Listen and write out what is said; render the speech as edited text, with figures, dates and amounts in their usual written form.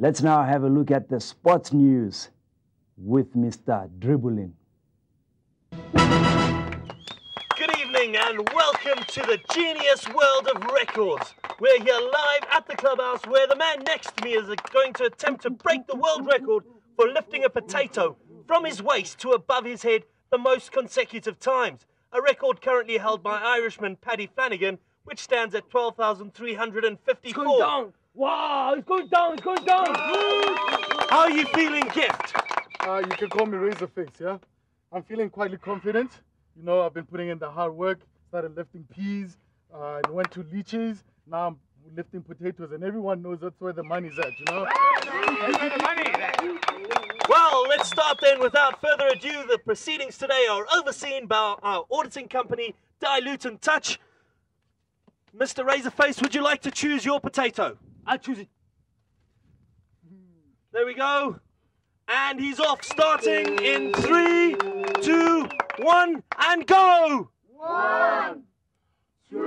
Let's now have a look at the sports news with Mr. Dribbling. Good evening and welcome to the genius world of records. We're here live at the clubhouse where the man next to me is going to attempt to break the world record for lifting a potato from his waist to above his head the most consecutive times. A record currently held by Irishman Paddy Flanagan, which stands at 12,354. It's going down. Wow, it's going down, it's going down. How are you feeling, Gift? You can call me Razorface, yeah? I'm feeling quite confident. You know, I've been putting in the hard work, started lifting peas, I went to leeches, now I'm lifting potatoes, and everyone knows that's where the money's at, you know? Well, let's start then. Without further ado, the proceedings today are overseen by our auditing company, Dilute and Touch. Mr. Razorface, would you like to choose your potato? I'll choose it. There we go. And he's off, starting in 3, 2, 1, and go! 1, 2,